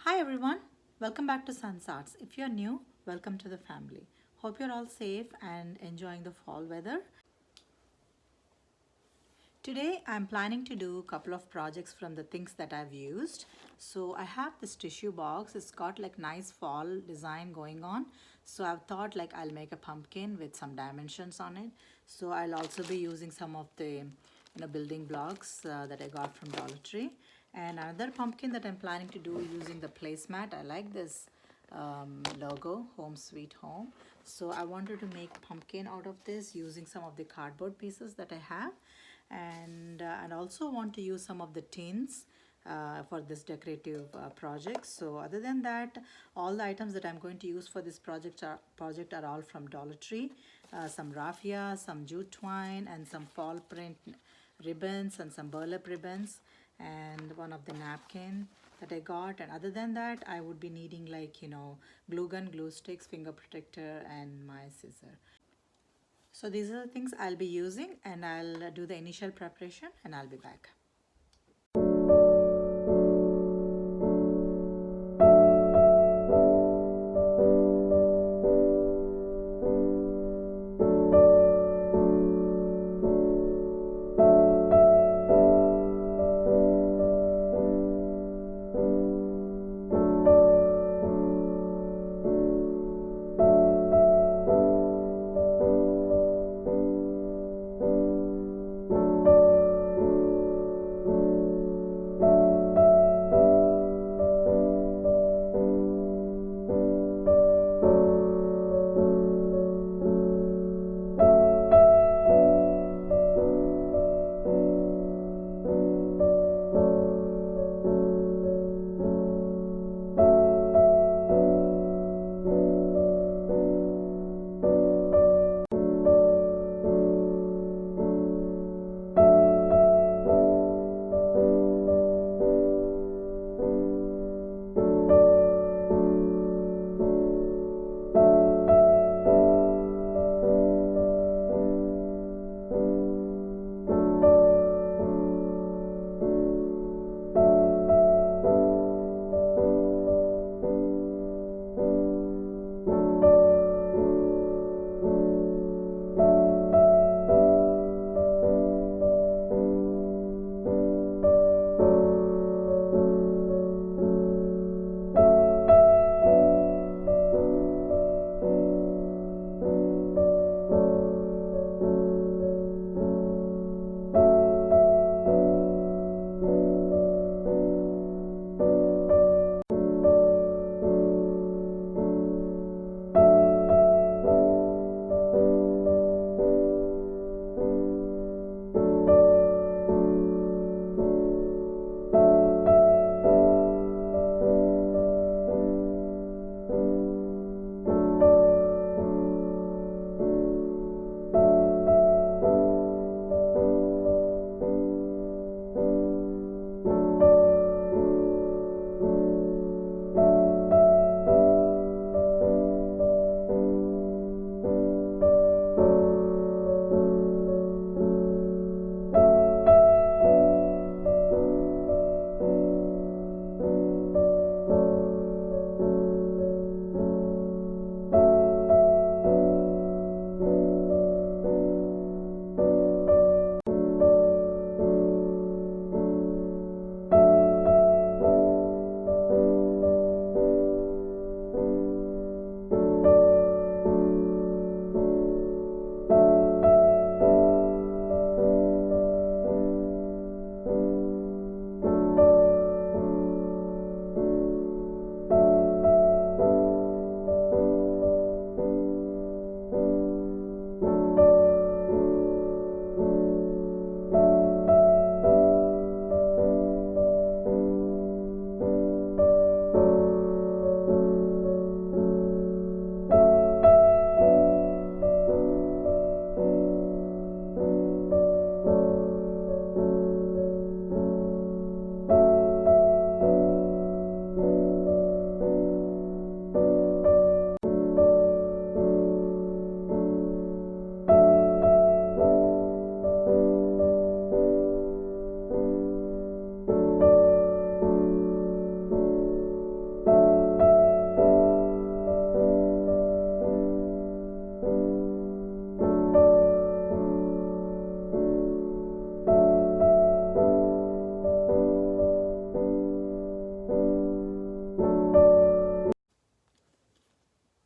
Hi everyone, welcome back to Sun's Arts. If you're new, welcome to the family. Hope you're all safe and enjoying the fall weather. Today I'm planning to do a couple of projects from the things that I've used. So I have this tissue box. It's got like nice fall design going on. So I've thought like I'll make a pumpkin with some dimensions on it. So I'll also be using some of the building blocks that I got from Dollar Tree. And another pumpkin that I'm planning to do using the placemat. I like this logo, Home Sweet Home. So I wanted to make pumpkin out of this using some of the cardboard pieces that I have, and also want to use some of the tins for this decorative project. So other than that, all the items that I'm going to use for this project are all from Dollar Tree. Some raffia, some jute twine, and some fall print ribbons, and some burlap ribbons, and one of the napkin that I got. And other than that, I would be needing like glue gun, glue sticks, finger protector, and my scissor. So these are the things I'll be using, and I'll do the initial preparation and I'll be back.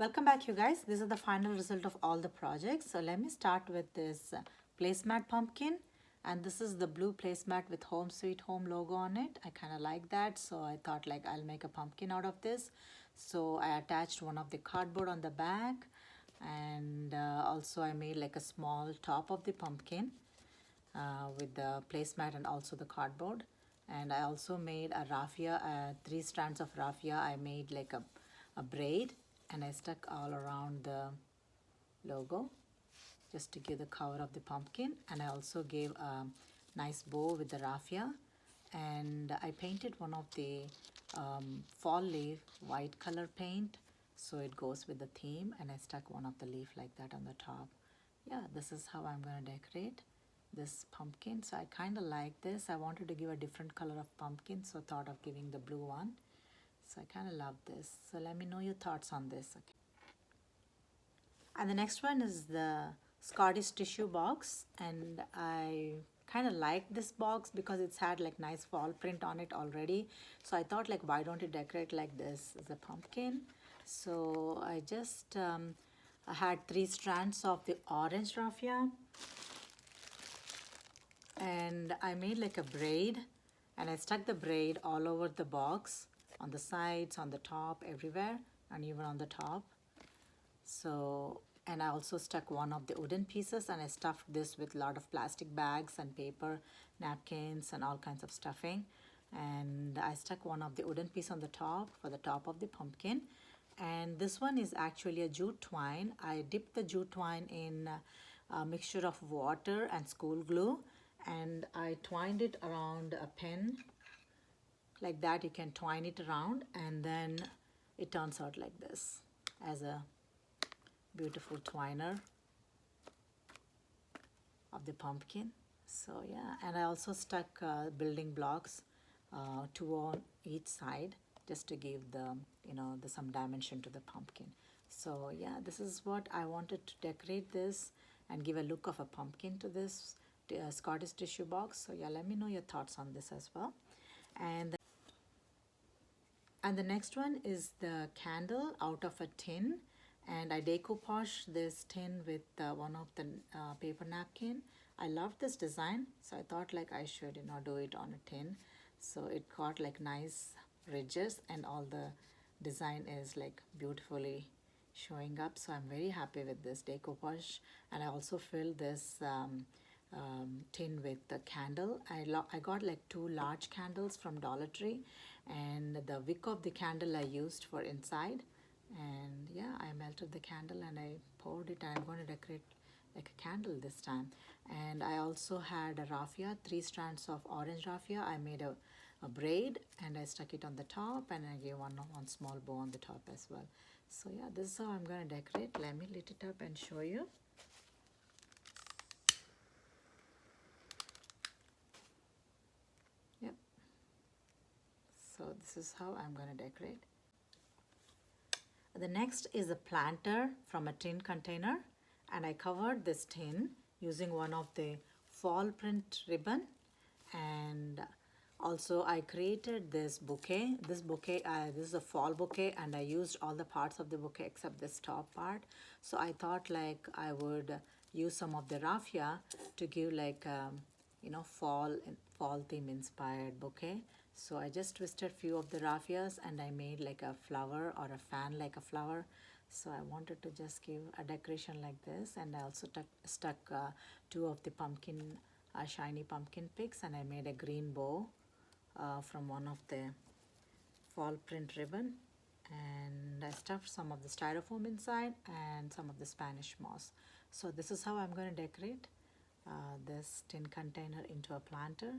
Welcome back, you guys. This is the final result of all the projects. So let me start with this placemat pumpkin. And this is the blue placemat with Home Sweet Home logo on it. I kind of like that. So I thought like I'll make a pumpkin out of this. So I attached one of the cardboard on the back. And also I made like a small top of the pumpkin with the placemat and also the cardboard. And I also made a raffia, 3 strands of raffia. I made like a braid, and I stuck all around the logo just to give the cover of the pumpkin. And I also gave a nice bow with the raffia, and I painted one of the fall leaf white color paint so it goes with the theme, and I stuck one of the leaf like that on the top. Yeah, this is how I'm going to decorate this pumpkin. So I kind of like this. I wanted to give a different color of pumpkin, so thought of giving the blue one. So I kind of love this. So let me know your thoughts on this. Okay. And the next one is the Scottish tissue box, and I kind of like this box because it's had like nice fall print on it already. So I thought like, why don't you decorate like this as a pumpkin? So I just I had 3 strands of the orange raffia, and I made like a braid, and I stuck the braid all over the box, on the sides, on the top, everywhere, and even on the top. So, and I also stuck one of the wooden pieces, and I stuffed this with a lot of plastic bags and paper, napkins, and all kinds of stuffing. And I stuck one of the wooden piece on the top for the top of the pumpkin. And this one is actually a jute twine. I dipped the jute twine in a mixture of water and school glue, and I twined it around a pen like that. You can twine it around, and then it turns out like this as a beautiful twiner of the pumpkin. So yeah, and I also stuck building blocks 2 on each side just to give the some dimension to the pumpkin. So yeah, this is what I wanted to decorate this and give a look of a pumpkin to this Scottish tissue box. So yeah, let me know your thoughts on this as well. And the next one is the candle out of a tin, and I decoupage this tin with one of the paper napkin. I love this design, so I thought like I should do it on a tin. So it got like nice ridges, and all the design is like beautifully showing up. So I'm very happy with this decoupage. And I also filled this tin with the candle. I got like 2 large candles from Dollar Tree, and the wick of the candle I used for inside. And yeah, I melted the candle and I poured it, and I'm going to decorate like a candle this time. And I also had a raffia, 3 strands of orange raffia. I made a braid, and I stuck it on the top, and I gave one small bow on the top as well. So yeah, this is how I'm going to decorate. Let me lit it up and show you. Yep. So this is how I'm going to decorate. The next is a planter from a tin container, and I covered this tin using one of the fall print ribbon. And also I created this bouquet. This is a fall bouquet, and I used all the parts of the bouquet except this top part. So I thought like I would use some of the raffia to give like fall theme inspired bouquet. So I just twisted few of the raffias, and I made like a flower or a fan like a flower. So I wanted to just give a decoration like this, and I also stuck 2 of the pumpkin shiny pumpkin picks, and I made a green bow from one of the fall print ribbon, and I stuffed some of the styrofoam inside and some of the Spanish moss. So this is how I'm going to decorate this tin container into a planter.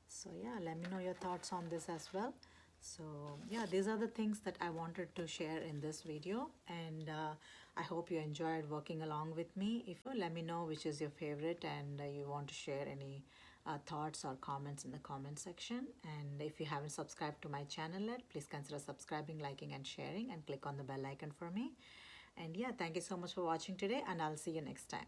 So yeah, let me know your thoughts on this as well. So yeah, these are the things that I wanted to share in this video, and I hope you enjoyed working along with me. If you let me know which is your favorite, and you want to share any thoughts or comments in the comment section. And if you haven't subscribed to my channel yet, please consider subscribing, liking, and sharing, and click on the bell icon for me. And yeah, thank you so much for watching today, and I'll see you next time.